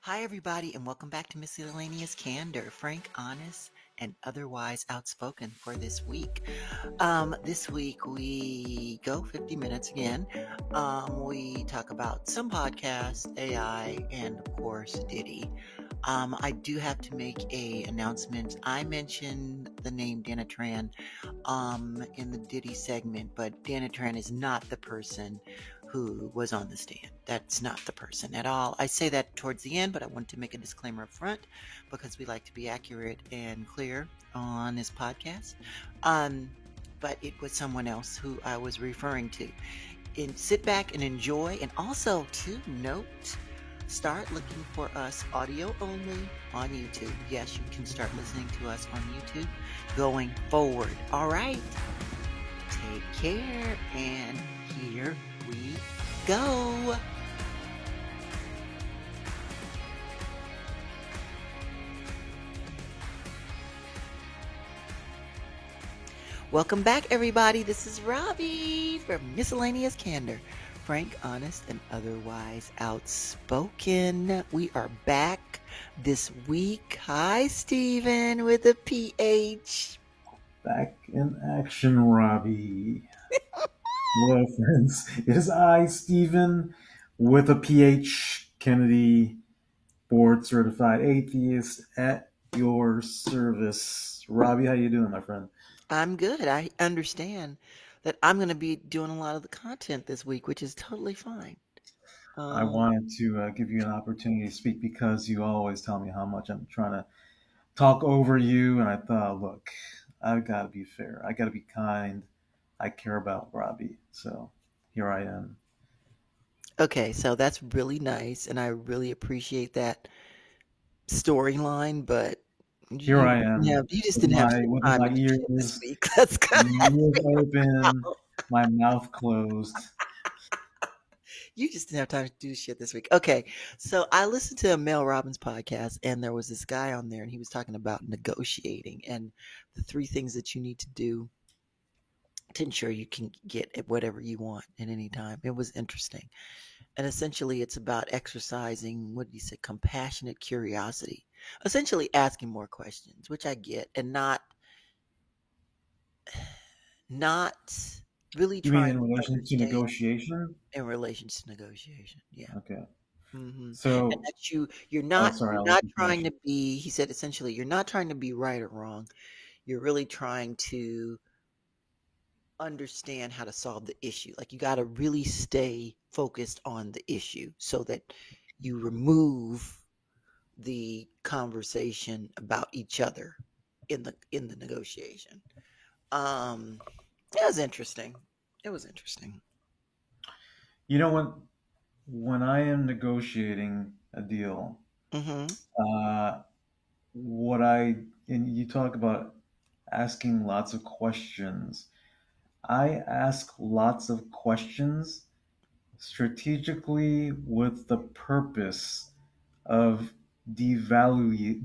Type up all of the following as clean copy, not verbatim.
Hi, everybody, and welcome back to Miscellaneous Candor, frank, honest, and otherwise outspoken for this week. This week we go 50 minutes again. We talk about some podcasts, AI, and of course Diddy. I do have to make a announcement. I mentioned the name Dana Tran in the Diddy segment, but Dana Tran is not the person who was on the stand. That's not the person at all. I say that towards the end, but I want to make a disclaimer up front because we like to be accurate and clear on this podcast. But it was someone else who I was referring to. And sit back and enjoy, and also to note, start looking for us audio only on YouTube. Yes, you can start listening to us on YouTube going forward. All right. Take care, and here we go. Welcome back, everybody. This is Robbie from Miscellaneous Candor, frank, honest, and otherwise outspoken. We are back this week. Hi, Steven with a PH. Back in action, Robbie. Hello, friends. It is I, Stephen, with a PH, Kennedy, board certified atheist, at your service. Robbie, how you doing, my friend? I'm good. I understand that I'm going to be doing a lot of the content this week, which is totally fine. I Um, wanted to give you an opportunity to speak because you always tell me how much I'm trying to talk over you, and I thought, look, I've got to be fair. I got to be kind. I care about Robbie, so here I am. okay, so that's really nice, and I really appreciate that storyline, but Here I am you just didn't have enough with time my to do shit this ears week. That's kind my ears of open, my mouth closed. you just didn't have time to do shit this week. Okay, so I listened to a Mel Robbins podcast, and there was this guy on there, and he was talking about negotiating and the three things that you need to do to ensure you can get whatever you want at any time. It was interesting. And essentially, it's about exercising, what did you say, compassionate curiosity. Essentially, asking more questions, which I get, and not really You mean trying in to relation to understand negotiation? in relation to negotiation. Yeah. Okay. And So, that you're oh, not sorry, you're I'll let not you trying finish. to be. He said essentially, you're not trying to be right or wrong. You're really trying to understand how to solve the issue. Like you got to really stay focused on the issue so that you remove the conversation about each other in the negotiation. Um, it was interesting. It was interesting. You know what? When I am negotiating a deal, Hmm. uh, what I and you talk about asking lots of questions. I ask lots of questions strategically with the purpose of devalue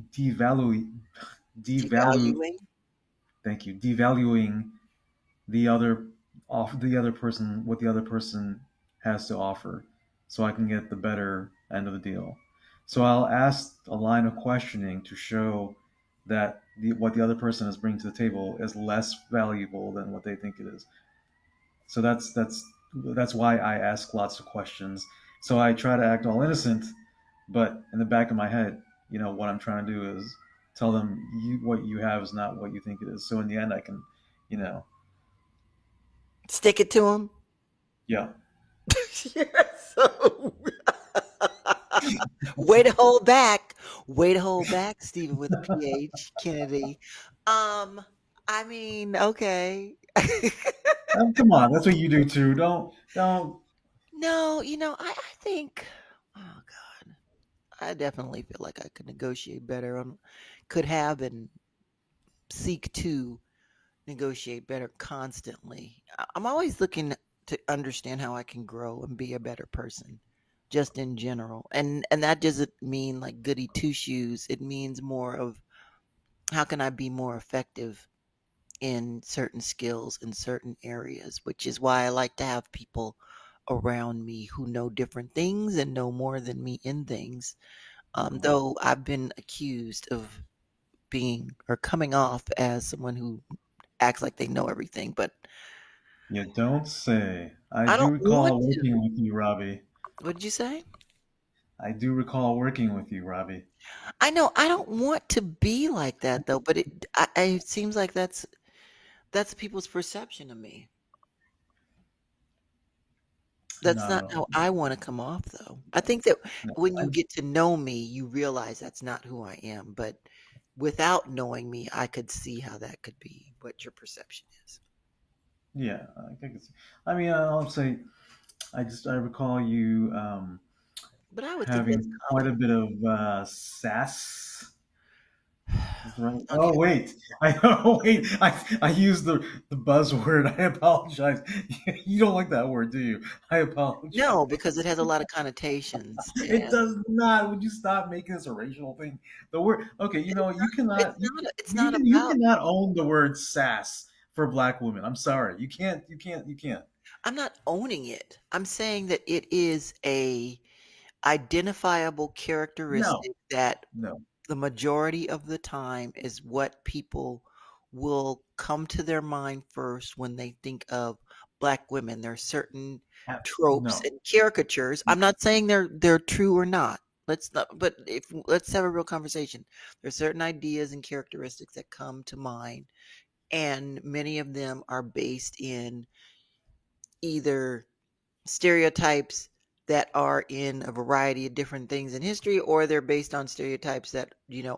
Devaluing. thank you, devaluing the other the other person, what the other person has to offer, so I can get the better end of the deal. So I'll ask a line of questioning to show that what the other person is bringing to the table is less valuable than what they think it is. So that's why I ask lots of questions. So I try to act all innocent, but in the back of my head, what I'm trying to do is tell them what you have is not what you think it is. So in the end, I can, you know, Stick it to him. yeah. You're so way to hold back. Way to hold back, Stephen with a PH, Kennedy. Um, I mean, okay. Come on, that's what you do too. Don't. No, I think, oh God, I definitely feel like I could negotiate better could have and seek to negotiate better constantly. I'm always looking to understand how I can grow and be a better person, just in general. And that doesn't mean like goody two shoes. It means more of how can I be more effective in certain skills in certain areas, which is why I like to have people around me who know different things and know more than me in things. Though I've been accused of being or coming off as someone who acts like they know everything, but You don't say. I I do don't want recall to. working with you, Robbie. What did you say? I do recall working with you, Robbie. I know I don't want to be like that though, but it seems like that's people's perception of me. That's Not not at all. how I want to come off though. I think that No, when you get to know me, you realize that's not who I am, but without knowing me, I could see how that could be what your perception is. yeah, I think it's. I mean, I'll say I recall you But I would think that's having quite common. a bit of sass. Is that right? Oh Okay. wait, I oh wait, I used the buzzword. I apologize. You don't like that word, do you? I apologize. No, because it has a lot of connotations It and does not. Would you stop making this a racial thing? The word. Okay, you it's know you it's cannot. not it's You not can. You about cannot own the word sass for black women. I'm sorry. You can't. You can't. You can't. I'm not owning it. I'm saying that it is a identifiable No. characteristic that No. the majority of the time is what people will come to their mind first when they think of black women. There are certain tropes No. and caricatures. I'm not saying they're true or not. Let's not but if let's have a real conversation. There's certain ideas and characteristics that come to mind and many of them are based in either stereotypes that are in a variety of different things in history or they're based on stereotypes that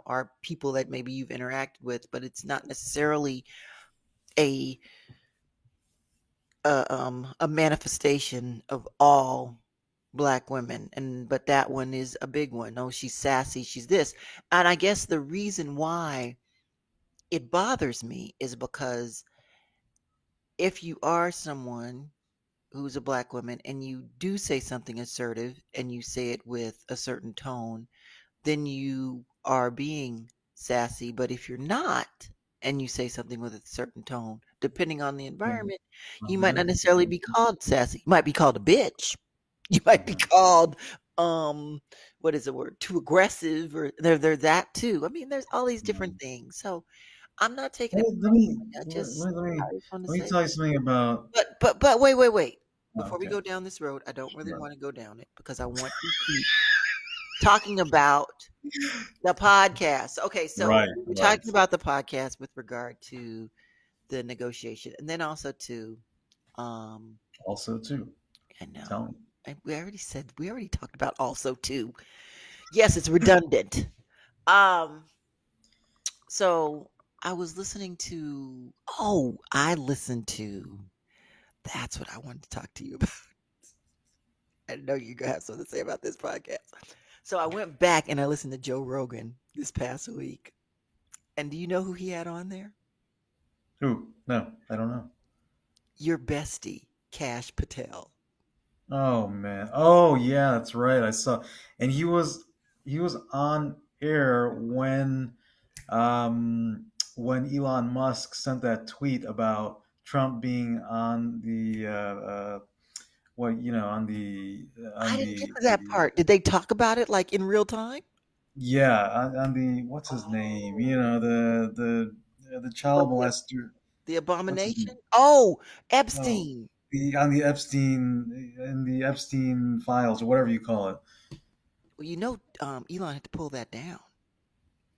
are people that maybe you've interacted with but it's not necessarily a a manifestation of all black women and but that one is a big one. Oh, she's sassy, she's this. And I guess the reason why it bothers me is because if you are someone who's a black woman and you do say something assertive and you say it with a certain tone, then you are being sassy. But if you're not and you say something with a certain tone, depending on the Mhm. environment, you might not Mhm. necessarily be called sassy. You might be called a bitch. You might be Mhm. called what is the word? Too aggressive or they're that too. I mean, there's all these different Mhm. things. So I'm not taking Let it let me personally. let, let me I just want to let me say tell you something about. but wait. Before we Okay, go down this road, I don't really sure. want to go down it because I want to keep talking about the podcast. Okay, so Right, we were right. talking about the podcast with regard to the negotiation, and then also to, um, Also, too. I Tell know me. we already talked about also too. Yes, it's redundant. Um, so I was listening to. Oh, I listened to. That's what I wanted to talk to you about. I know you're gonna have something to say about this podcast. So I went back and I listened to Joe Rogan this past week. And do you know who he had on there? Who? No, I don't know. Your bestie, Cash Patel. Oh man. Oh yeah, that's right. I saw, and he was on air when Elon Musk sent that tweet about Trump being on the what on I didn't get to that the part. Did they talk about it like in real time? yeah on the what's his name? Oh, The what child molester. the What's his abomination? name? Oh, Oh, Epstein. the on the Epstein in the Epstein files or whatever you call it. Well, Elon had to pull that down.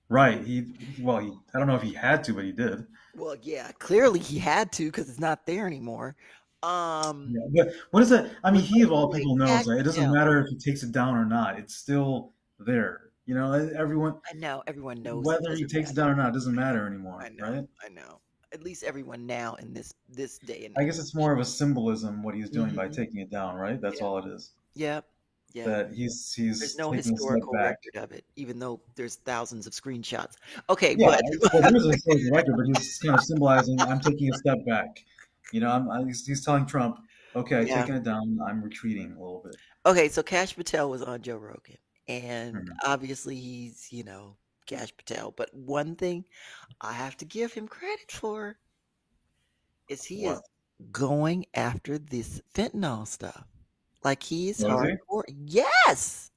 Right. I don't know if he had to, but he did. Well, yeah, clearly he had to because it's not there anymore. Um, Yeah. But what is that? I mean, but he of all wait, people knows Cash that it doesn't Patel. matter if he takes it down or not. It's still there. Everyone, I know everyone knows it whether he doesn't takes it matter. down or not, it doesn't matter I anymore, know, right? I know. At least everyone now in this day and I guess it's more of a symbolism what he's doing by age. taking it down, right? That's Yeah. all it is. Yep. Yep. That he's There's he's no taking a step historical back. record of it, even though there's thousands of screenshots. Okay, Yeah, but well, there is a historical record, but he's kind of symbolizing I'm taking a step back. He's telling Trump, okay, yeah. taking it down, I'm retreating a little bit. Okay, so Cash Patel was on Joe Rogan, and Mhm. obviously he's, Cash Patel. But one thing I have to give him credit for is he is What going after this fentanyl stuff. Like he is was he? hardcore. Yes.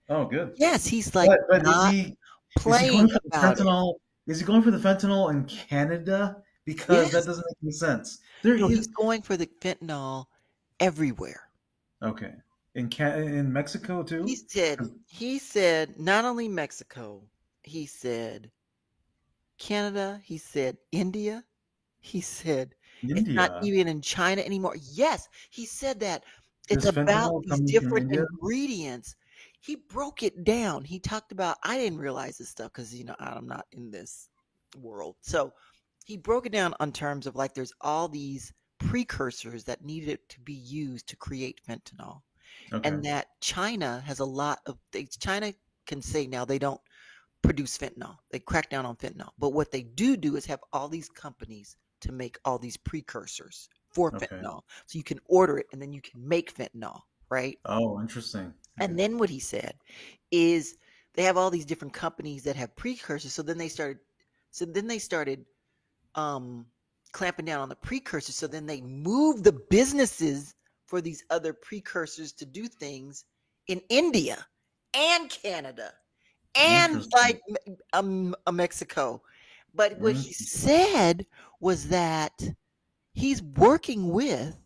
Oh, good. Yes, he's like But not is he going playing for the about it. fentanyl? Is he going for the fentanyl in Canada? Because that Yes. doesn't make any sense. There No, he's is going for the fentanyl everywhere. okay in Mexico He too. said 'Cause he said not only Mexico, he said Canada, he said India, he said it's not India, even in China anymore. Yes, he said that it's there's about fentanyl these coming from different India. ingredients. He broke it down. He talked about I didn't realize this stuff because I'm not in this world. So he broke it down on terms of like there's all these precursors that needed to be used to create fentanyl. Okay, And that China has a lot of things. China can say now they don't produce fentanyl. They crack down on fentanyl. But what they do is have all these companies to make all these precursors for okay. fentanyl. So you can order it and then you can make fentanyl, right? Oh, interesting. Okay. And then what he said is they have all these different companies that have precursors. So then they started um clamping down on the precursors. So then they moved the businesses for these other precursors to do things in India and Canada and Interesting. like Mexico. But what he Interesting. said was that he's working with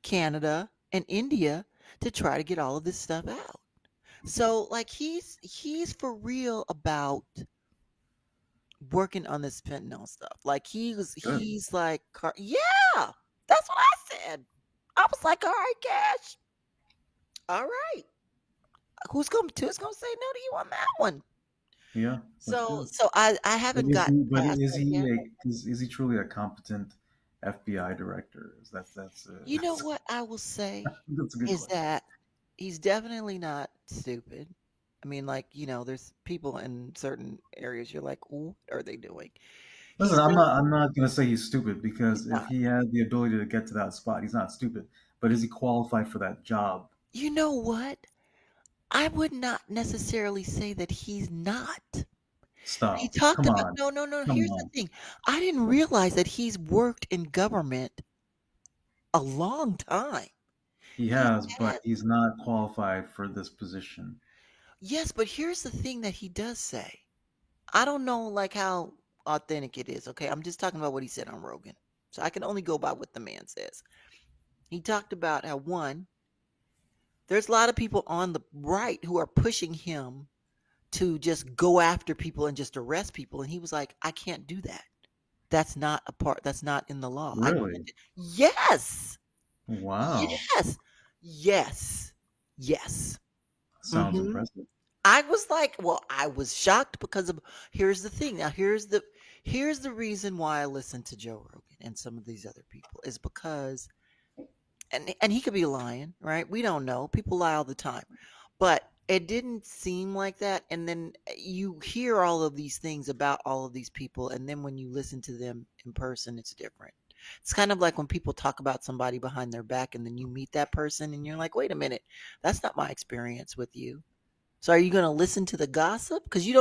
Canada and India to try to get all of this stuff out. So like he's for real about working on this fentanyl stuff. Like Good. he's like yeah, that's what I said. I was like, all right, Cash. All right. Who's gonna say no to you on that one? Yeah, that's So good. so I But haven't is gotten he? But past is that yet. he? Is he truly a competent FBI director? That's You know what I will say that's a good is question. that he's definitely not stupid. I mean, like, there's people in certain areas you're like, "Ooh, what are they doing?" Listen, He's not I'm not gonna say he's stupid he's because if not. he had the ability to get to that spot, he's not stupid. But is he qualified for that job? You know what? I would not necessarily say that he's not. He Stop. talked Come about on. no, no, no, Come here's the on. thing. I didn't realize that he's worked in government a long time. He He has, but has he's not qualified for this position. yes, but here's the thing that he does say. I don't know like how authentic it is, okay? I'm just talking about what he said on Rogan. So I can only go by what the man says. He talked about how one, there's a lot of people on the right who are pushing him to just go after people and just arrest people and he was like, "I can't do that. That's not in the law. I can't Really? do-" Yes. Wow. Yes. Yes. Yes. Sounds Mhm. impressive. I was like, well, I was shocked because of here's the thing. Now here's the reason why I listen to Joe Rogan and some of these other people is because and he could be lying, right? We don't know. People lie all the time. But it didn't seem like that and then you hear all of these things about all of these people and then when you listen to them in person it's different. It's kind of like when people talk about somebody behind their back and then you meet that person and you're like, "Wait a minute. That's not my experience with you." So are you going to listen to the gossip? Because you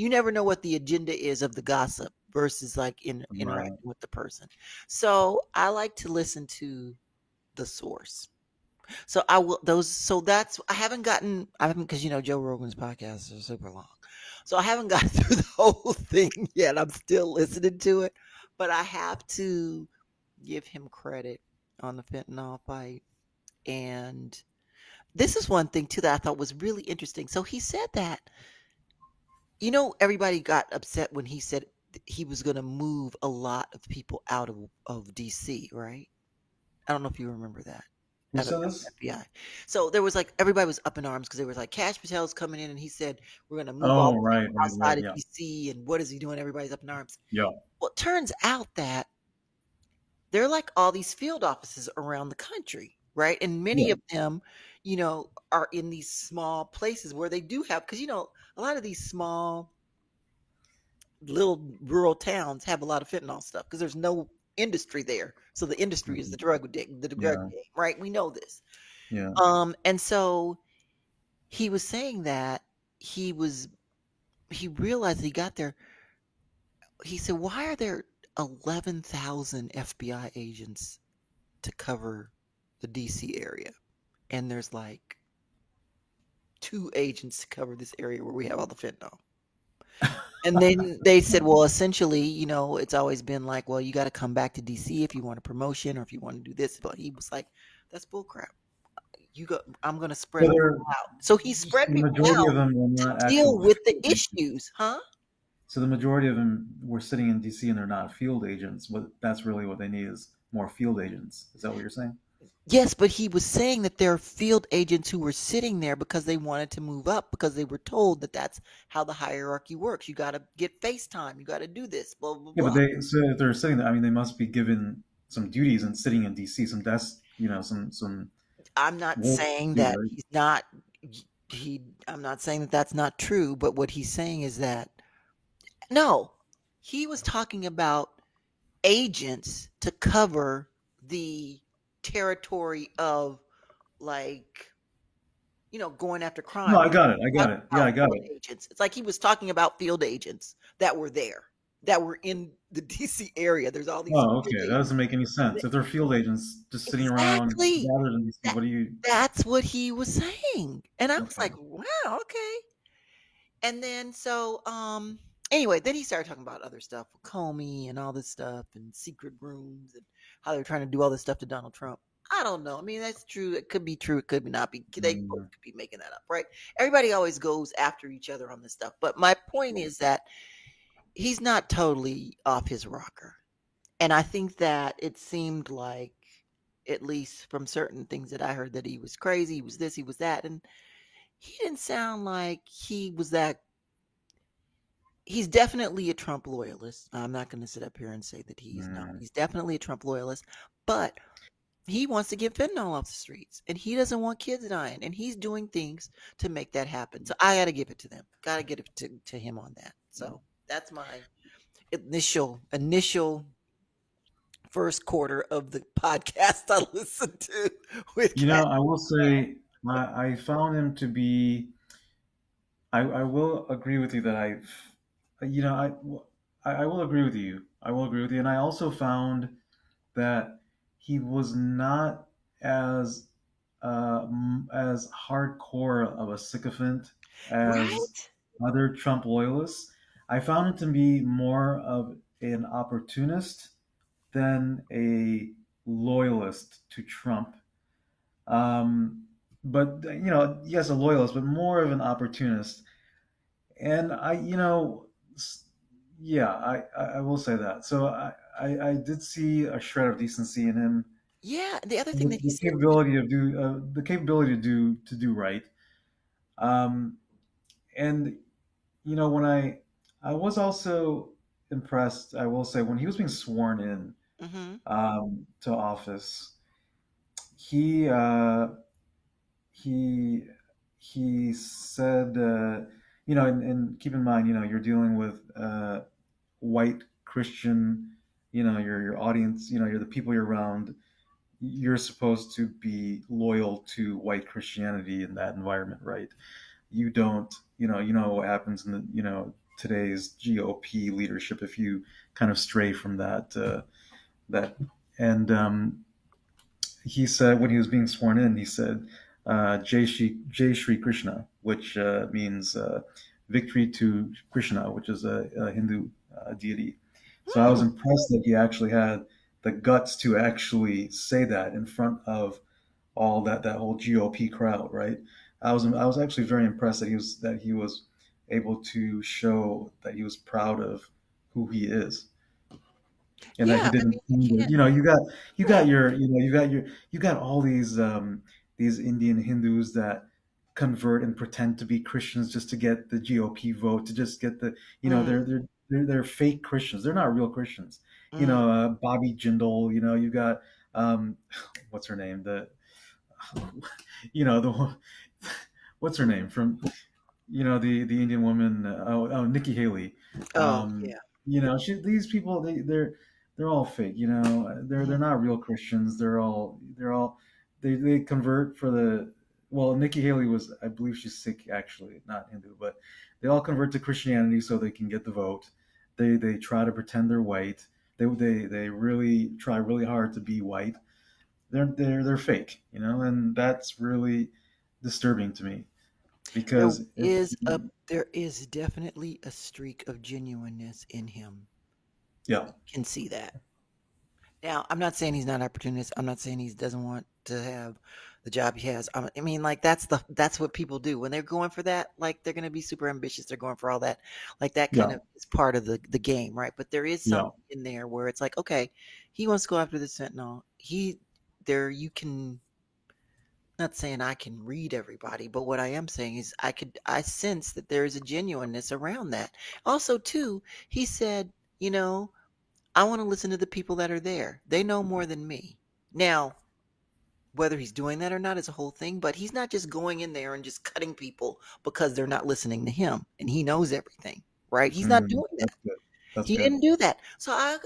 never know what the agenda is of the gossip versus like Right. interacting with the person. So I like to listen to the source. So I will those. So that's I haven't because Joe Rogan's podcasts are super long. So I haven't got through the whole thing yet. I'm still listening to it, but I have to give him credit on the fentanyl fight and this is one thing too that I thought was really interesting. So he said that, everybody got upset when he said he was going to move a lot of people out of DC, right? I don't know if you remember that. Who Out of said this? FBI. So there was like everybody was up in arms because there was like Cash Patel's coming in and he said we're going to move all Oh, the right, people right, right. outside of Yeah. DC and what is he doing? Everybody's up in arms. Yeah. Well, it turns out that there are like all these field offices around the country, right? And many Yeah. of them, are in these small places where they do have, because, a lot of these small little rural towns have a lot of fentanyl stuff because there's no industry there. So the industry is Mhm. the drug Yeah. game, right? We know this. Yeah. And so he was saying that he was, he realized he got there. He said, why are there 11,000 FBI agents to cover the DC area? And there's like 2 agents to cover this area where we have all the fentanyl. And then they said, well, essentially, it's always been like, well, you got to come back to DC if you want a promotion or if you want to do this. But he was like, that's bullcrap. I'm going to spread So people they're out. So he spread the people majority out of them were to not deal actual with the field agents. issues, huh? So the majority of them were sitting in DC and they're not field agents, but that's really what they need is more field agents. Is that what you're saying? Yes, but he was saying that there are field agents who were sitting there because they wanted to move up because they were told that that's how the hierarchy works. You got to get FaceTime. You got to do this, blah, blah, Yeah, but blah. if they're sitting there, I mean, they must be given some duties and sitting in DC, some desk, some I'm not work saying to do, that right? he's not, I'm not saying that that's not true, but what he's saying is that, no, he was talking about agents to cover the territory of like going after No, crime. I got it. I got Talking it. Yeah, about I got field it. agents. It's like he was talking about field agents that were there, that were in the DC area. There's all these Oh, field okay. That agents. doesn't make any sense. If they're field agents just sitting around Exactly. gathered in DC, That what do you? that's what he was saying. And I was Okay. like, wow, okay. And then anyway, then he started talking about other stuff with Comey and all this stuff and secret rooms and how they're trying to do all this stuff to Donald Trump. I don't know. I mean, that's true. It could be true. It could not be. They both Mm, could be making that up, right? Everybody always goes after each other on this stuff. But my point is that he's not totally off his rocker. And I think that it seemed like, at least from certain things that I heard, that he was crazy, he was this, he was that. And he didn't sound like he was that. He's definitely a Trump loyalist. I'm not going to sit up here and say that he's not. mm. He's definitely a Trump loyalist, but he wants to get fentanyl off the streets and he doesn't want kids dying. And he's doing things to make that happen. So I got to give it to them. Got to get it to him on that. So that's my initial first quarter of the podcast I listened to with Cat. I will say I found him to be. I will agree with you that you know, I will agree with you. I will agree with you, and I also found that he was not as as hardcore of a sycophant as Right? other Trump loyalists. I found him to be more of an opportunist than a loyalist to Trump. Um, but yes, a loyalist, but more of an opportunist. And yeah, I will say that. So I did see a shred of decency in him, Yeah. The other thing that he the said, capability of the capability to do right. Um, and when I was also impressed, I will say, when he was being sworn in mm-hmm. to office, he uh, he he said, and keep in mind, you're dealing with white Christian, your audience, you're the people you're around. You're supposed to be loyal to white Christianity in that environment, right? You don't, what happens in the, today's GOP leadership if you kind of stray from that. And he said when he was being sworn in, he said, Jai Shri Krishna, which means victory to Krishna, which is a Hindu deity. So I was Hmm. impressed that he actually had the guts to actually say that in front of all that whole GOP crowd, right? I was actually very impressed that he was able to show that he was proud of who he is and that he Yeah. I didn't. mean, you can't. You Yeah. got you got all these Indian Hindus that convert and pretend to be Christians just to get the GOP vote, to just get the Mm, they're fake Christians. They're not real Christians. mm. Bobby Jindal. You got what's her name, the what's her name from the Indian woman, Nikki Haley. Oh, um yeah. these people, they're all fake. They're Mm, not real Christians. They convert for the, well, Nikki Haley was, I believe she's Sikh, actually, not Hindu, but they all convert to Christianity so they can get the vote. They try to pretend they're white. They really try really hard to be white. They're fake, and that's really disturbing to me. There Because if is a there is definitely a streak of genuineness in him. yeah, Can see that. Now, I'm not saying he's not opportunist. I'm not saying he doesn't want to have the job he has. I mean, like that's what people do when they're going for that. Like they're going to be super ambitious. They're going for all that. Like that kind yeah, of is part of the game, right? But there is yeah, something in there where it's like, okay, he wants to go after the Sentinel. He there you can not saying I can read everybody, but what I am saying is I sense that there is a genuineness around that. Also, too, he said, you know, I want to listen to the people that are there. They know more than me. Now, whether he's doing that or not is a whole thing, but he's not just going in there and just cutting people because they're not listening to him and he knows everything, right? He's not doing that. that's good. That's He good. didn't do that. So I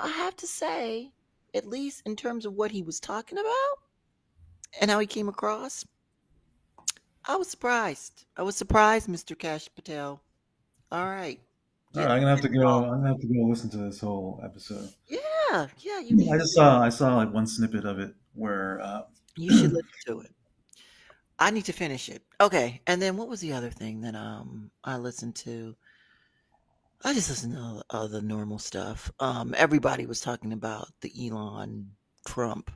have to say, at least in terms of what he was talking about and how he came across, I was surprised. I was surprised, Mr. Cash Patel. All right. All Get right, I'm gonna have to go. involved. I'm gonna have to go listen to this whole episode. Yeah, yeah, you need I saw like one snippet of it where you should listen to it. I need to finish it. Okay, and then what was the other thing that I listened to? I just listened to all the normal stuff. Everybody was talking about the Elon Trump.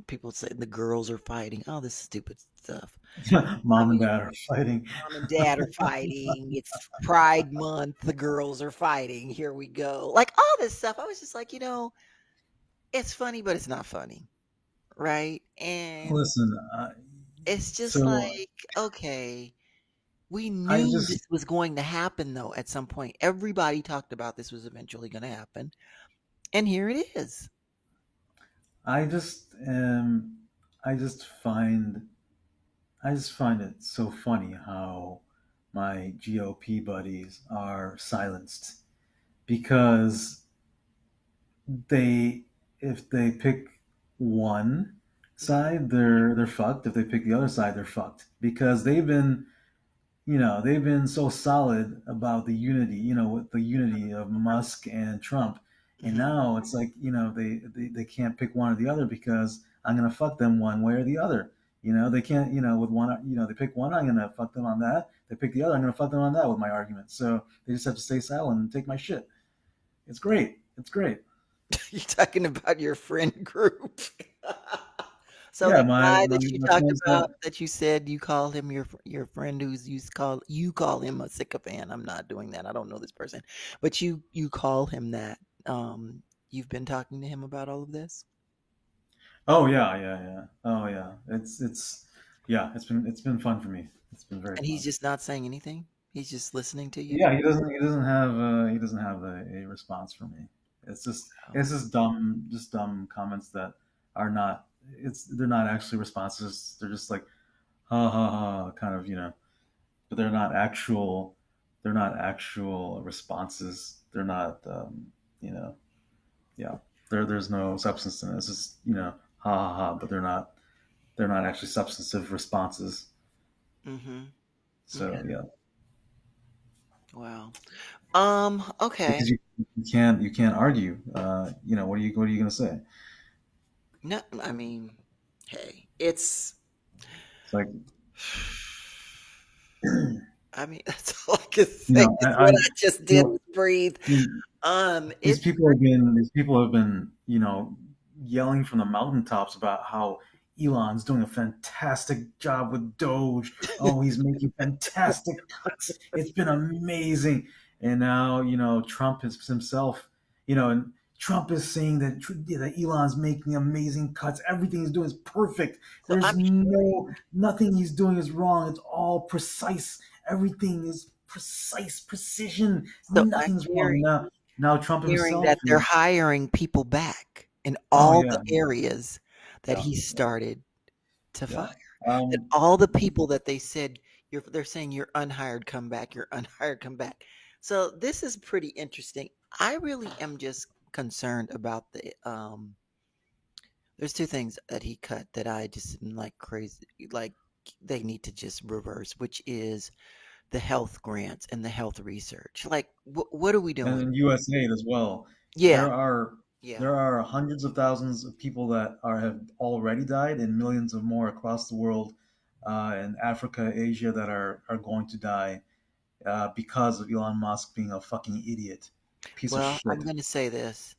People say the girls are fighting. Oh, this stupid stuff. I mom and mean, dad are fighting. mom and dad are fighting. It's Pride Month. The girls are fighting. Here we go. Like all this stuff. I was just like, it's funny, but it's not funny, right? And Listen, it's just so like, okay, we I knew this just was going to happen though at some point. Everybody talked about this was eventually going to happen. And here it is. I just I just find I just find it so funny how my GOP buddies are silenced because they if they pick one side, they're fucked. If they pick the other side, they're fucked because they've been so solid about the unity, with the unity of Musk and Trump. And Mhm. now it's like, they can't pick one or the other because I'm going to fuck them one way or the other. They can't, with one, they pick one, I'm going to fuck them on that. They pick the other, I'm going to fuck them on that with my argument. So they just have to stay silent and take my shit. It's great. It's great. You're talking about your friend group. So Yeah, the guy that you my talked friends about, that, that you said you call him your friend who's you call him a sycophant. I'm not doing that. I don't know this person, but you call him that. You've been talking to him about all of this, oh yeah, yeah, yeah. Oh yeah. Yeah, it's been fun for me. It's been very and he's fun. just not saying anything. He's just listening to you. Yeah, he doesn't have a response for me. Wow. It's just dumb comments that are not they're not actually responses. They're just like ha ha ha kind of, but they're not actual responses. They're not you know yeah. There's no substance in it. It's just, ha ha ha, but they're not actually substantive responses. Mhm. Okay. So yeah. Wow. Okay. Because you can't argue. What are you gonna say? No, I mean, hey, it's It's like I mean, that's all I can you say know, is what I just you did know, was breathe. these It's people have been, yelling from the mountaintops about how Elon's doing a fantastic job with Doge. Oh, he's making fantastic cuts. It's been amazing. And now, Trump is himself, and Trump is saying that Elon's making amazing cuts. Everything he's doing is perfect. so I'm Nothing he's doing is wrong. It's all precise. Everything is precise, precision. I'm Nothing's wrong. hearing Now Trump himself that they're is, hiring people back in oh all the yeah, areas that yeah, he started to yeah. fire. That Um, all the people that they said they're saying you're unhired, come back, you're unhired, come back. So this is pretty interesting. I really am just concerned about there's two things that he cut that I just am like crazy, like they need to just reverse, which is the health grants and the health research. Like, what are we and doing? in USAID as well. Yeah, There are yeah. there are hundreds of thousands of people that have already died, and millions of more across the world in Africa, Asia that are going to die because of Elon Musk being a fucking idiot, piece of Well, shit. I'm going to say this.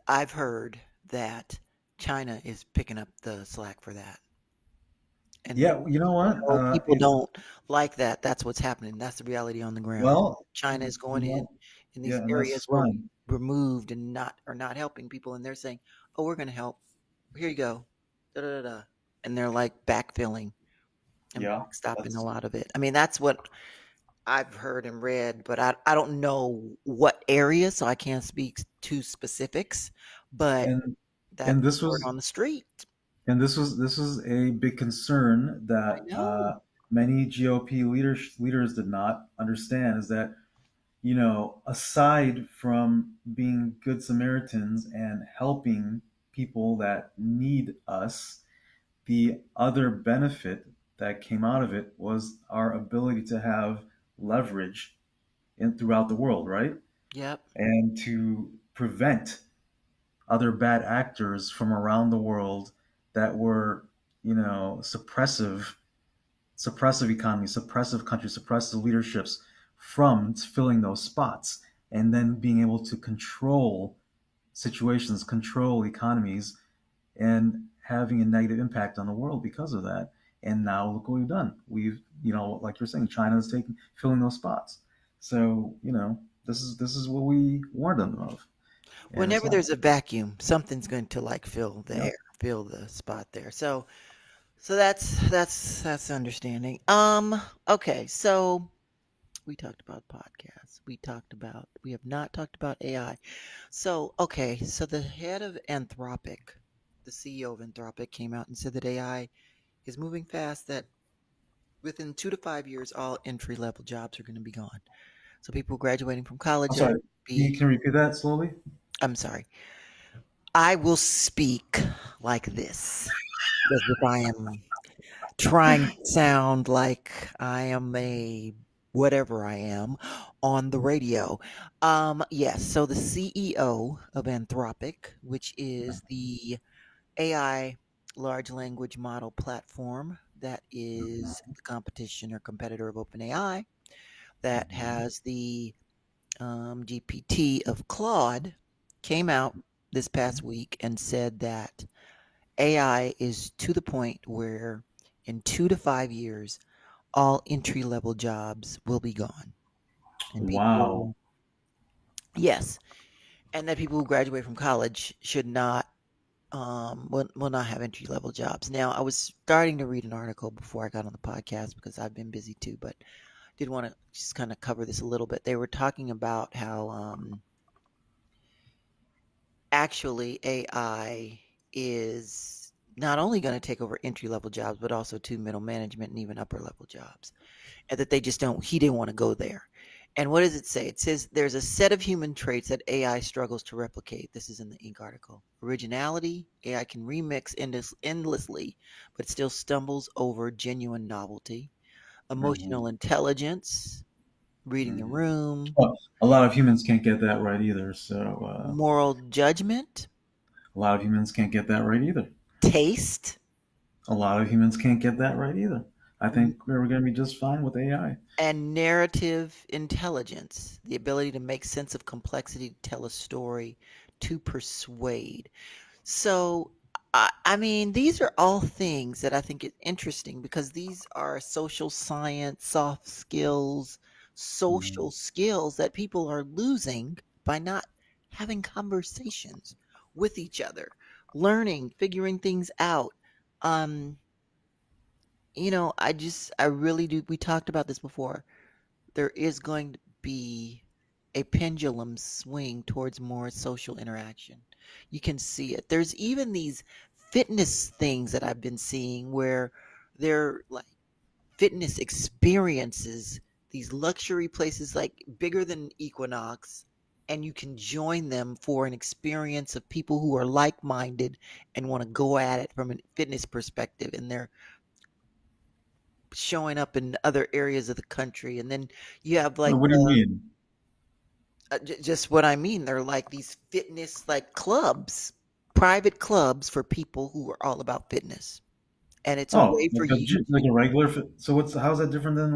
I've heard that China is picking up the slack for that. And Yeah, you know what? though people don't like that, that's what's happening. That's the reality on the ground. Well, China is you going know, in yeah, these and areas that's where fine. we're moved and not helping people, and they're saying, "Oh, we're going to help. Here you go," da da da, da. And they're like backfilling and Yeah, backstopping a that's lot of it. I mean, that's what I've heard and read, but I don't know what area, so I can't speak to specifics. But and that's and the this word was on the street. this was a big concern I that know. many GOP leaders did not understand is that, aside from being good Samaritans and helping people that need us, the other benefit that came out of it was our ability to have leverage throughout the world, right? Yep. And to prevent other bad actors from around the world that were, suppressive economies, suppressive countries, suppressive leaderships from filling those spots and then being able to control situations, control economies, and having a negative impact on the world because of that. And now look what we've done. We've, like you're saying, China's taking filling those spots. So, this is what we warned them of, and it's Whenever not. there's a vacuum, something's going to like fill the Yep. air, fill the spot there. So that's understanding. Okay, so we talked about podcasts. We have not talked about AI. So, okay, so the head of Anthropic, the CEO of Anthropic came out and said that AI is moving fast, that within 2 to 5 years all entry level jobs are going to be gone. So people graduating from I'm college are sorry. going to You be can repeat that slowly. I'm sorry. I will speak like this as if I am trying to sound like I am a whatever I am on the radio. Yes, so the CEO of Anthropic, which is the AI large language model platform that is the competition or competitor of OpenAI, that has the GPT of Claude, came out this past week and said that AI is to the point where in 2 to 5 years, all entry level jobs will be gone. And Wow. people, yes, and that people who graduate from college should not, will not have entry level jobs. Now, I was starting to read an article before I got on the podcast because I've been busy too, but did want to just kind of cover this a little bit. They were talking about how actually AI is not only going to take over entry level jobs, but also to middle management and even upper level jobs. And that they just don't, he didn't want to go there. And what does it say? It says there's a set of human traits that AI struggles to replicate. This is in the Inc. article. Originality, AI can remix endlessly, but it still stumbles over genuine novelty. Mhm. Emotional intelligence, reading the Mhm. room, Well, a lot of humans can't get that right either. So moral judgment, a lot of humans can't get that right either. taste, A lot of humans can't get that right either. I think we're going to be just fine with AI. and narrative intelligence, the ability to make sense of complexity, to tell a story, to persuade. So, I mean, these are all things that I think is interesting because these are social science, soft skills, Mhm. social skills that people are losing by not having conversations with each other, learning, figuring things out. Um, I really do. We talked about this before. There is going to be a pendulum swing towards more social interaction. You can see it. There's even these fitness things that I've been seeing where they're like fitness experiences, these luxury places like bigger than Equinox, and you can join them for an experience of people who are like-minded and want to go at it from a fitness perspective, and they're showing up in other areas of the country. And then you have like What do you mean? just what I mean. They're like these fitness like clubs, private clubs for people who are all about fitness. and it's a Oh, way for like you. like a regular. So how's that different than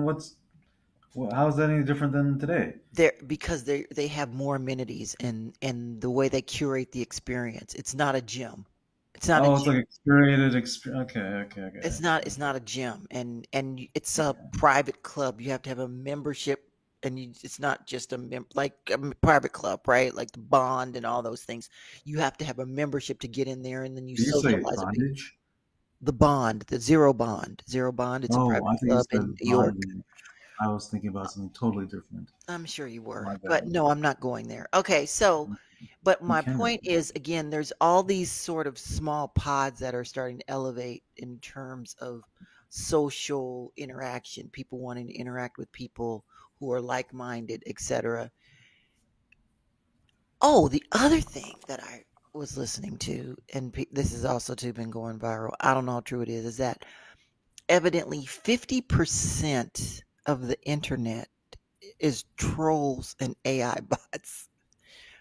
how is that any different than today? There, because they have more amenities and the way they curate the experience. It's not a gym. It's not a Oh, it's gym. like curated experience. Okay, okay, okay, It's not a gym, and it's a okay. private club. You have to have a membership, and it's not just like a private club, right? Like the bond and all those things. You have to have a membership to get in there, and then you Did you say socialize with people. bondage? The bond, the zero bond. It's a Oh, private I think you club in said New York. bondage. I was thinking about something totally different. I'm sure you were, My but bad. no, I'm not going there. Okay, so, but You my can go. point is, again, there's all these sort of small pods that are starting to elevate in terms of social interaction, people wanting to interact with people who are like-minded, etc. Oh, the other thing that I was listening to, and this has also too been going viral. I don't know how true it is that evidently 50% of the internet is trolls and AI bots.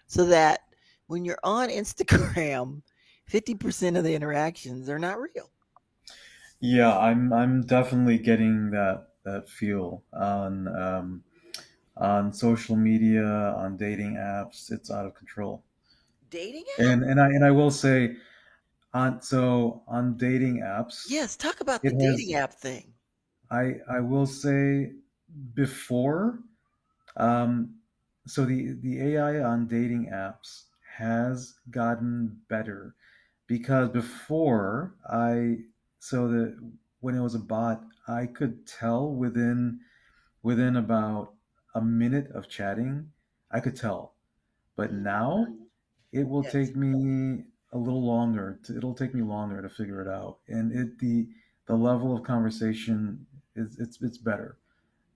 So that when you're on Instagram, 50% of the interactions are not real. Yeah, I'm definitely getting that feel on social media, on dating apps. It's out of control. Dating app? And I will say on dating apps, Yes, talk about the it dating has app thing. I will say before um so the AI on dating apps has gotten better because before I so the when it was a bot, I could tell within about a minute of chatting, I could tell. But Mhm. now it will Yes. take me a little longer. It'll take me longer to figure it out, and the level of conversation is it's better.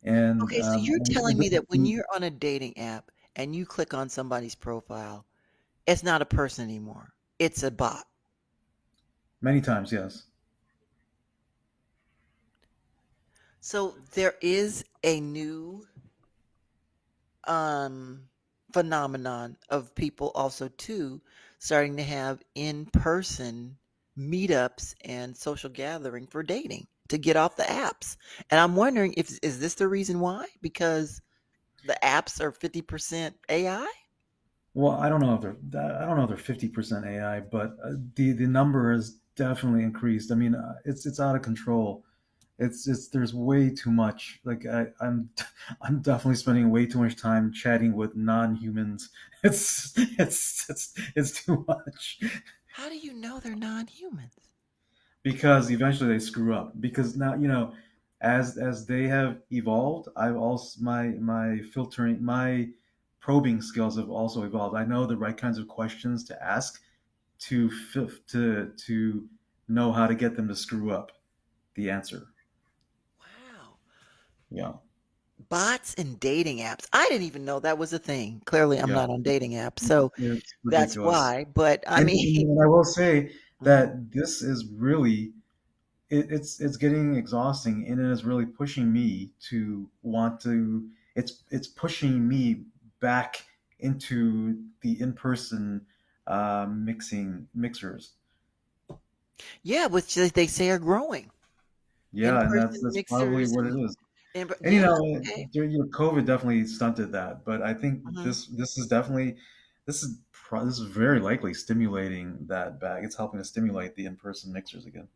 And Okay, so you're telling me that when the- you're on a dating app and you click on somebody's profile, it's not a person anymore. It's a bot. many times, yes. So there is a new um phenomenon of people also too starting to have in-person meetups and social gathering for dating to get off the apps. And I'm wondering if is this the reason why? Because the apps are 50% AI? Well, I don't know if they're 50% AI, but the number has definitely increased. I mean, it's out of control. It's there's way too much. Like I'm definitely spending way too much time chatting with non-humans. It's too much How do you know they're non-humans? because eventually they screw up. Because now as they have evolved, I've also my filtering my probing skills have also evolved. I know the right kinds of questions to ask to know how to get them to screw up the answer. Wow. Yeah, Bots and dating apps. I didn't even know that was a thing. Clearly, I'm yeah, not on dating apps, so it's that's ridiculous. why. But I mean, And I will say mhm. that this is really it's getting exhausting, and it is really pushing me to want to. It's pushing me back into the in person mixers. Yeah, which they say are growing. Yeah, and In-person that's probably mixers what it and is. And yeah, okay. COVID definitely stunted that, but I think Mhm. this is definitely this is very likely stimulating that back. It's helping to stimulate the in person mixers again.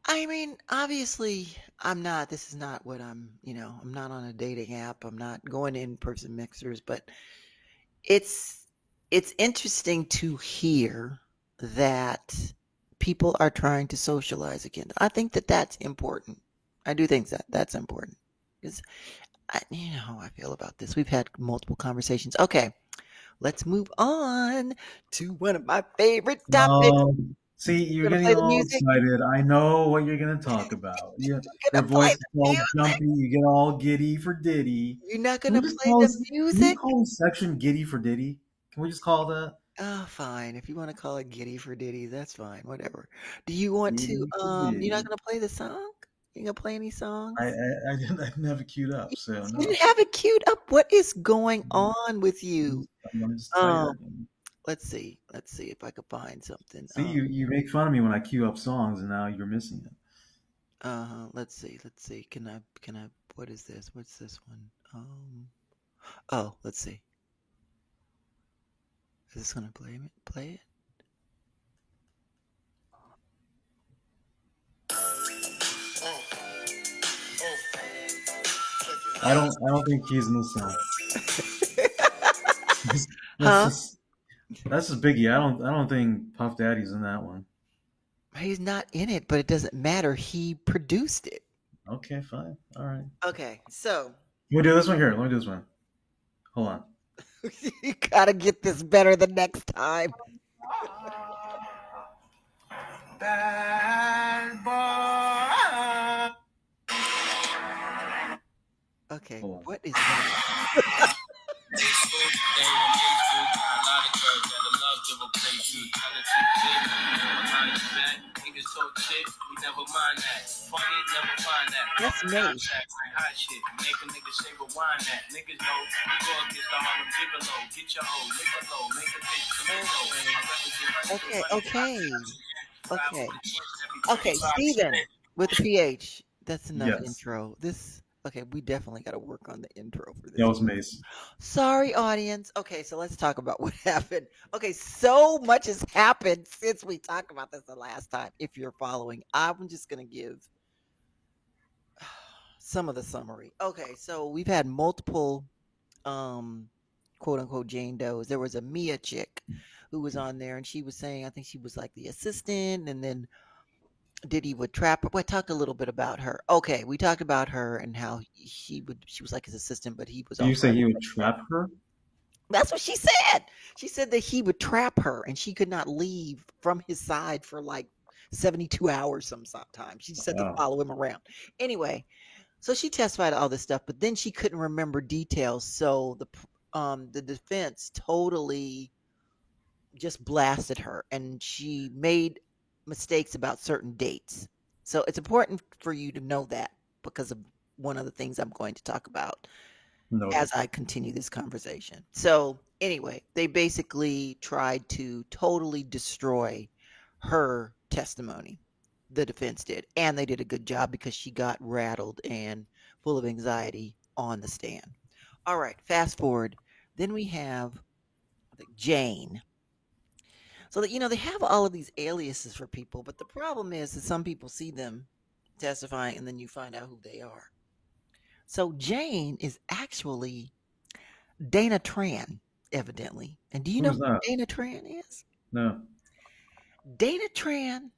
I mean, obviously, I'm not this is not what I'm not on a dating app. I'm not going to in-person mixers, but it's it's interesting to hear that people are trying to socialize again. I think that that's important. I do think that that's important because you know how I feel about this. We've had multiple conversations. Okay, let's move on to one of my favorite topics. See, you're Gonna getting play the all music. excited. I know what you're going to talk about. Your Gonna play voice is the all music. jumpy. You get all giddy for Diddy. You're not Can we gonna just play call the this? Can we music? call this section "Giddy for Diddy"? Can we just call that Oh, fine. If you want to call it Giddy for Diddy, that's fine. Whatever. Do you want to? "Giddy for You're not Diddy"? gonna play the song? You gonna play any songs? I didn't have it queued You, up, so you didn't no. have it queued up. What is going on with you? I'm just Um, tired. let's see if I could find something. See, you make fun of me when I queue up songs, and now you're missing it. Let's see. Can I? What is this? What's this one? Oh, let's see. Is this gonna play it? I don't think he's in this song. Huh? That's just Biggie. I don't think Puff Daddy's in that one. He's not in it, but it doesn't matter. He produced it. Okay, fine. All right. Okay, so Let me do this one here. Let me do this one. Hold on. you gotta get this better the next time. Bad boy. Okay, Hold on. what is that? That's me. Okay, Steven with the PH. That's enough Yes. intro. Okay, we definitely got to work on the intro for this. That was Mace. Sorry, audience. Okay, so let's talk about what happened. Okay, so much has happened since we talked about this the last time. If you're following, I'm just going to give some of the summary. Okay, so we've had multiple quote unquote Jane Does. There was a Mia chick who was on there, and she was saying, I think she was like the assistant, and then Diddy would trap her. We talked a little bit about her. Okay, we talked about her and how she was like his assistant, but he was Did you also. say he would trap her? That's what she said. She said that he would trap her and she could not leave from his side for like 72 hours sometimes. She just had to Wow. follow him around. Anyway, so she testified to all this stuff, but then she couldn't remember details. So the defense totally just blasted her, and she made mistakes about certain dates. So it's important for you to know that because of one of the things I'm going to talk about No. as I continue this conversation. So anyway, they basically tried to totally destroy her testimony. The defense did, and they did a good job because she got rattled and full of anxiety on the stand. All right, fast forward. Then we have Jane. So that they have all of these aliases for people, but the problem is that some people see them testifying and then you find out who they are. So Jane is actually Dana Tran, evidently. And do you know Who's who that? Dana Tran is? No. Dana Tran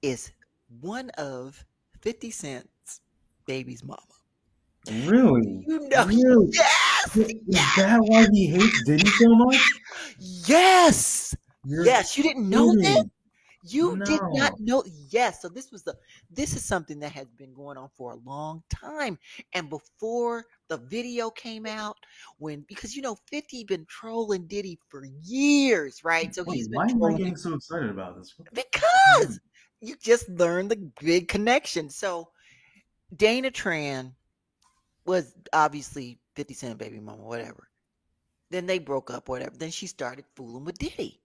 is one of 50 Cent's baby's mama. Really? You know, Really? yes, Is that why he hates Diddy so much? yes, yes. You didn't know that? kidding. You did not No. know. Yes. So this is something that has been going on for a long time. And before the video came out, because 50 been trolling Diddy for years, right? So he's been Why am I trolling getting so excited about this? because you just learned the big connection. So Dana Tran was obviously 50 Cent baby mama, whatever. Then they broke up, whatever. Then she started fooling with Diddy.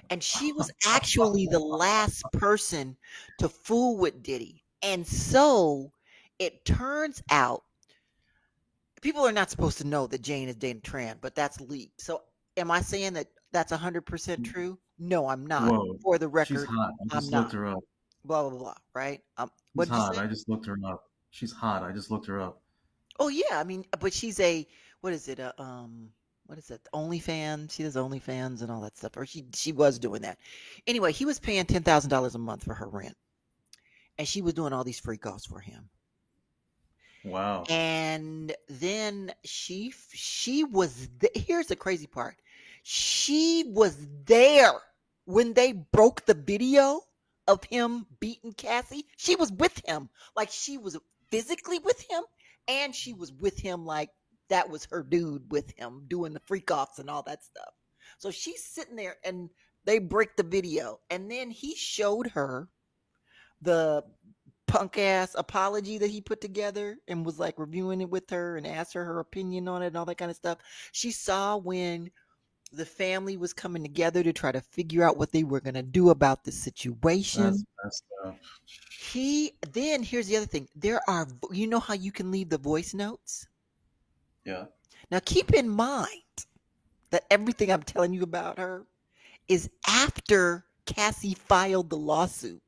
And she was actually the last person to fool with Diddy. And so it turns out people are not supposed to know that Jane is Dana Tran, but that's leaked. So am I saying that that's 100% true? No, I'm not. Whoa. For the record, She's hot. I just I'm looked not. her up. Blah, blah, blah, right? She's What did you hot. say? I just looked her up. She's hot. I just looked her up. Oh, yeah. I mean, but she's what is it? What is it? OnlyFans. She does OnlyFans and all that stuff. Or she was doing that. Anyway, he was paying $10,000 a month for her rent. And she was doing all these freak offs for him. Wow. And then she was here's the crazy part. She was there when they broke the video of him beating Cassie. She was with him. Like she was physically with him, and she was with him like that was her dude with him doing the freak offs and all that stuff. So she's sitting there and they break the video, and then he showed her the punk ass apology that he put together and was like reviewing it with her and asked her opinion on it and all that kind of stuff. She saw when The family was coming together to try to figure out what they were going to do about the That's situation. messed up. Here's the other thing. You know how you can leave the voice notes? Yeah. Now keep in mind that everything I'm telling you about her is after Cassie filed the lawsuit.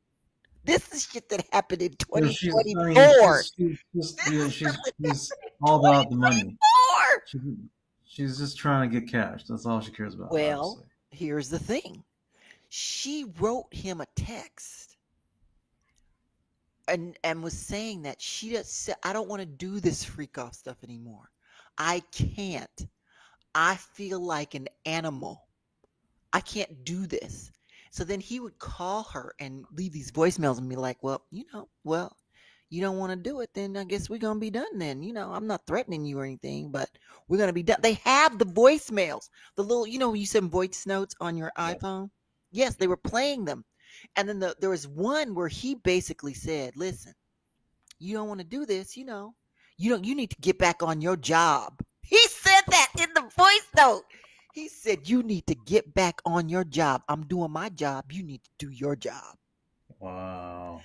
This is shit that happened in Yeah, I mean, 2024. yeah, This is stuff that she's happened in all about the money. 2024. She, she's just trying to get cash. That's all she cares about, Well, obviously. here's the thing. She wrote him a text and was saying that I don't want to do this freak off stuff anymore. I can't. I feel like an animal. I can't do this. So then he would call her and leave these voicemails and be like, well, you don't want to do it, then I guess we're going to be done then. I'm not threatening you or anything, but we're going to be done. They have the voicemails, the little, you send voice notes on your Yeah. iPhone. Yes, they were playing them. And then there was one where he basically said, listen, you don't want to do this, you need to get back on your job. He said that in the voice note. He said, you need to get back on your job. I'm doing my job. You need to do your job. Wow.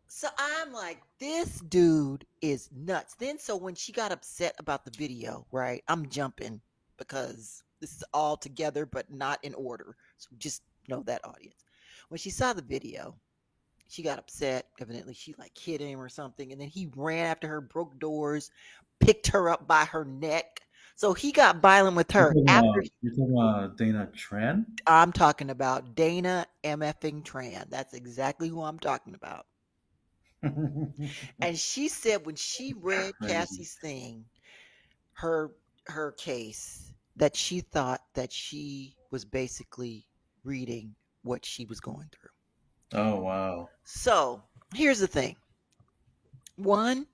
So I'm like, this dude is nuts. Then, so when she got upset about the video, right? I'm jumping because this is all together, but not in order. So just know that, audience. When she saw the video, she got upset. Evidently, she like hit him or something. And then he ran after her, broke doors, picked her up by her neck. So he got violent with her. You're talking about Dana Tran? I'm talking about Dana MFing Tran. That's exactly who I'm talking about. And she said when she read Crazy. Cassie's thing, her case, that she thought that she was basically reading what she was going through. Oh, wow. So here's the thing. One,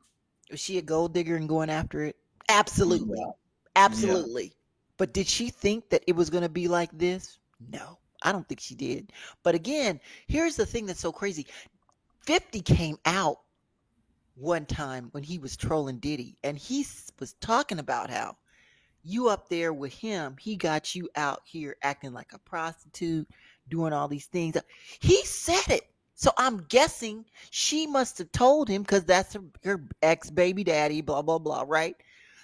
was she a gold digger and going after it? Absolutely. Yeah. Absolutely. Yeah. But did she think that it was going to be like this? No, I don't think she did. But again, here's the thing that's so crazy. 50 came out one time when he was trolling Diddy, and he was talking about how you up there with him, he got you out here acting like a prostitute, doing all these things. He said it. So I'm guessing she must have told him because that's her ex-baby daddy, blah, blah, blah, right?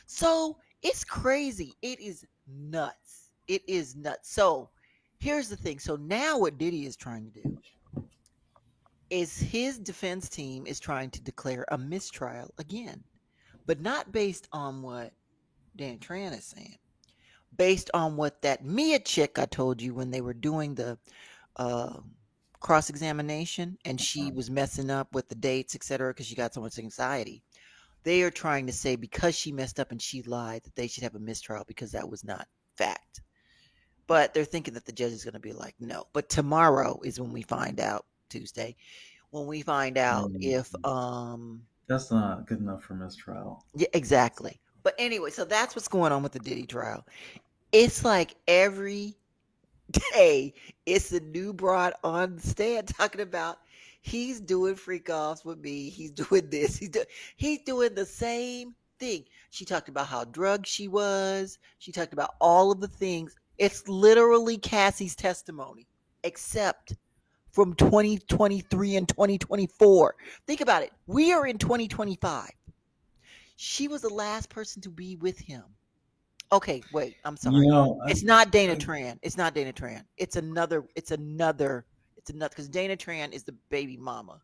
So it's crazy. It is nuts. It is nuts. So here's the thing. So now what Diddy is trying to do is his defense team is trying to declare a mistrial again, but not based on what Dan Tran is saying, based on what that Mia chick I told you when they were doing the cross-examination and she was messing up with the dates, etc., because she got so much anxiety. They are trying to say because she messed up and she lied that they should have a mistrial because that was not fact. But they're thinking that the judge is going to be like, no. But tomorrow is when we find out, Tuesday, when we find out if that's not good enough for mistrial. Yeah, exactly. But anyway, so that's what's going on with the Diddy trial. It's like every day it's a new broad on the stand talking about he's doing freak offs with me. He's doing this. He's doing the same thing. She talked about how drugged she was. She talked about all of the things. It's literally Cassie's testimony, except from 2023 and 2024. Think about it. We are in 2025. She was the last person to be with him. Okay, wait. I'm sorry. It's not Dana Tran. It's not Dana Tran. It's another because Dana Tran is the baby mama.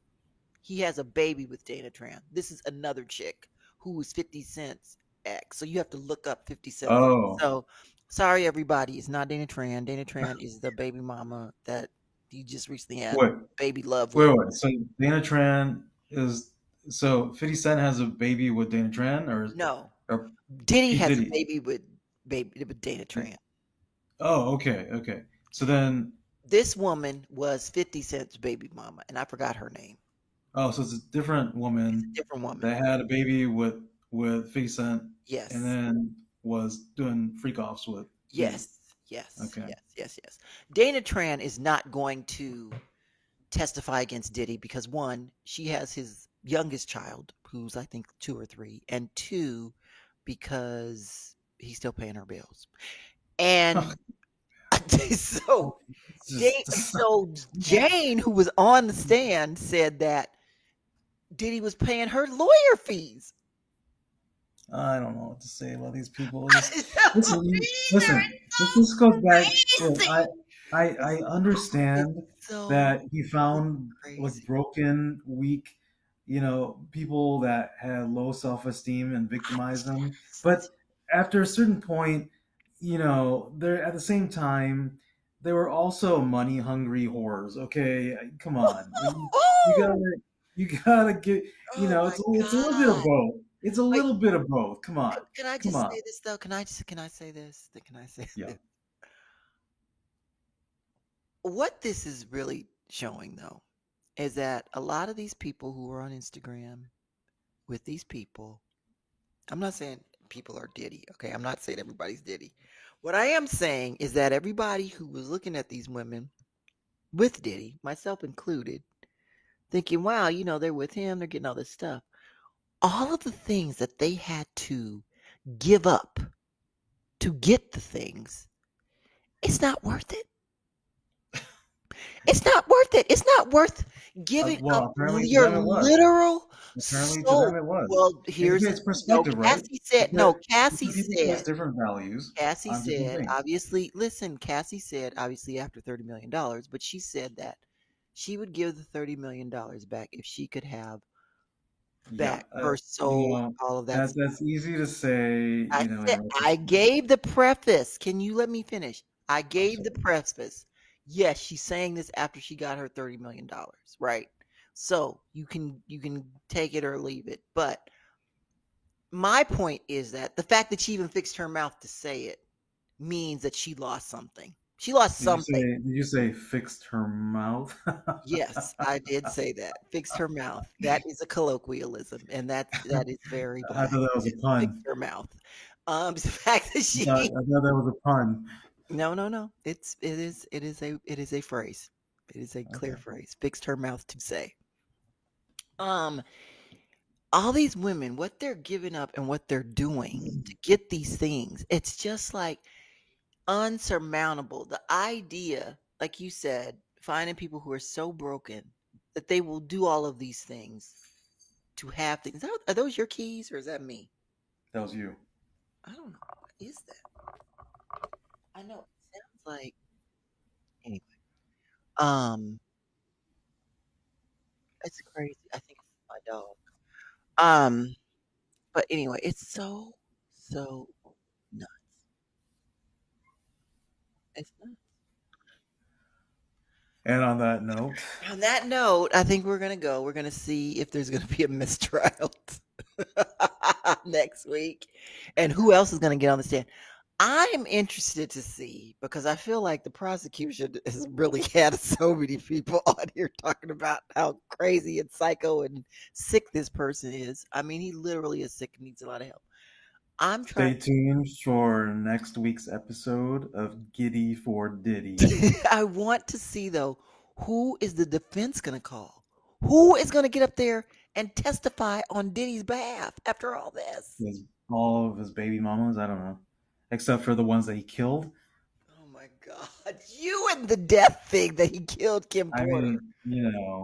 He has a baby with Dana Tran. This is another chick who is 50 Cent's ex. So you have to look up 50 Cent. Oh. So sorry, everybody. It's not Dana Tran. Dana Tran is the baby mama that you just recently had baby love with. Wait. So Dana Tran is... So 50 Cent has a baby with Dana Tran, or no? Diddy has a baby with Dana Tran. Oh, okay. So then this woman was 50 Cent's baby mama, and I forgot her name. Oh, so it's a different woman. That had a baby with 50 Cent. Yes. And then was doing freak offs with. Yes. Okay. Yes. Dana Tran is not going to testify against Diddy because one, she has his youngest child, who's I think 2 or 3, and 2, because he's still paying her bills. And So It's just so Jane, who was on the stand, said that Diddy was paying her lawyer fees. I don't know what to say about these people. I Just don't listen. This goes back. Look, I It's understand so that he found like crazy. broken, weak, people that had low self-esteem and victimized them. But after a certain point, they're at the same time they were also money-hungry whores. Okay, come on, like, you gotta you gotta get. Oh my It's a little bit of God. both. It's a Wait, little bit of both. Come on, can I come just on. say this though? Can I say this? Can I say Yeah. this? What this is really showing though is that a lot of these people who are on Instagram with these people, I'm not saying people are Diddy, okay? I'm not saying everybody's Diddy. What I am saying is that everybody who was looking at these women with Diddy, myself included, thinking, wow, they're with him, they're getting all this stuff. All of the things that they had to give up to get the things, it's not worth it. It's not worth it. It's not worth giving up Well, apparently to your them it was. literal Apparently to them soul. it was. Well, here's It's perspective, right? Cassie Different people place said, different values on different things. obviously, listen, Cassie said, obviously, after $30 million, but she said that she would give the $30 million back if she could have Yeah, back her soul, all of that. that's easy to say. I In said, I retrospect. gave the preface. Can you let me finish? I I'm gave the sorry. preface. Yes, she's saying this after she got her $30 million, right? So you can take it or leave it. But my point is that the fact that she even fixed her mouth to say it means that she lost something. She lost something. Did you say fixed her mouth? Yes, I did say that. Fixed her mouth. That is a colloquialism, and that is very I black. thought that was a Fixed pun. her mouth. The fact that I thought she that was a pun. no. It is a phrase. It is a clear Okay. phrase. Fixed her mouth to say. Um, all these women, what they're giving up and what they're doing to get these things, it's just like unsurmountable. The idea, like you said, finding people who are so broken that they will do all of these things to have things. Are those your keys or is that me? That was you. I don't know. What is that? I know it sounds like anyway. Um, it's crazy. I think it's my dog. Um, but anyway, it's so nuts. It's nuts. And on that note, On that note, I think we're gonna go. We're gonna see if there's gonna be a mistrial next week, and who else is gonna get on the stand. I'm interested to see because I feel like the prosecution has really had so many people on here talking about how crazy and psycho and sick this person is. I mean, he literally is sick and needs a lot of help. I'm stay trying. tuned for next week's episode of Giddy for Diddy. I want to see though, who is the defense going to call? Who is going to get up there and testify on Diddy's behalf after all this? All of his baby mamas, I don't know, except for the ones that he killed. Oh my God! You and the death thing that he killed Kim I Porter. mean,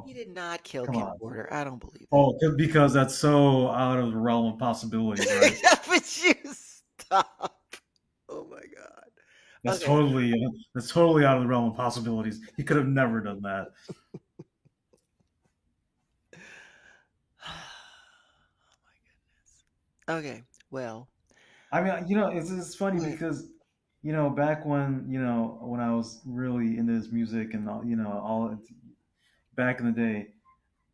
He did not kill come Kim on. Porter. I don't believe that. Oh, because that's so out of the realm of possibilities, right? But you stop. Oh my God. That's Okay. totally out of the realm of possibilities. He could have never done that. Oh my goodness. Okay. Well, I mean, it's funny because, back when I was really into his music and all back in the day,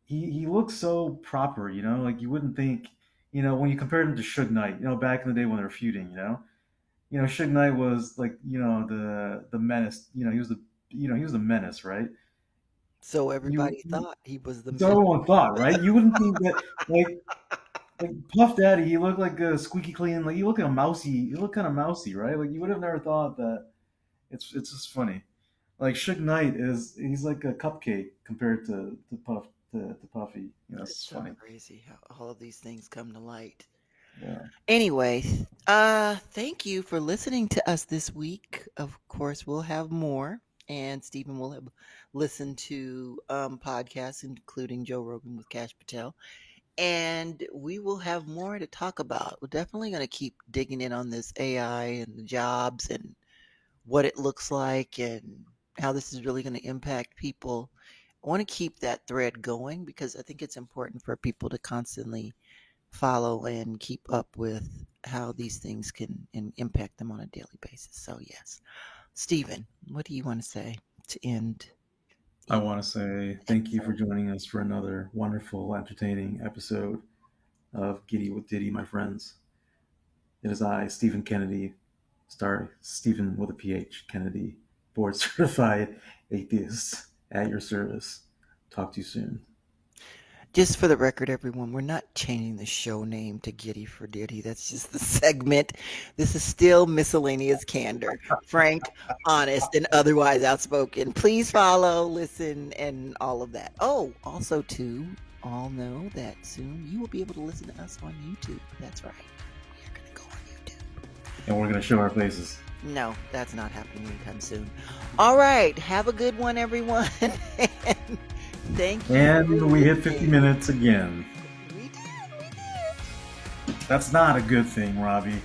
he looked so proper, like you wouldn't think, when you compared him to Suge Knight, back in the day when they were feuding, Suge Knight was like, the menace, he was the menace, right? so You, everybody thought he was the so man. everyone thought, right? You wouldn't think that, like Puff Daddy, he looked like a squeaky clean, like he looked kind of mousy, right? Like you would have never thought that. It's just funny. Like Suge Knight he's like a cupcake compared to Puffy. It's It's so funny. crazy how all of these things come to light. Yeah. Anyway, thank you for listening to us this week. Of course, we'll have more, and Stephen will have listened to podcasts, including Joe Rogan with Cash Patel, and we will have more to talk about. We're definitely going to keep digging in on this AI and the jobs and what it looks like and how this is really going to impact people. I want to keep that thread going because I think it's important for people to constantly follow and keep up with how these things can impact them on a daily basis. So, yes. Stephen, what do you want to say to end? I want to say thank you for joining us for another wonderful, entertaining episode of Giddy with Diddy, my friends. It is I, Stephen Kennedy, Stephen with a PH, Kennedy, board certified atheist at your service. Talk to you soon. Just for the record, everyone, we're not changing the show name to Giddy for Diddy. That's just the segment. This is still Miscellaneous Candor. Frank, honest, and otherwise outspoken. Please follow, listen, and all of that. Oh, also, too, all know that soon you will be able to listen to us on YouTube. That's right. We are going to go on YouTube. And we're going to show our faces. No, that's not happening anytime soon. All right. Have a good one, everyone. Thank you. And we hit 50 minutes again. We did. That's not a good thing, Robbie.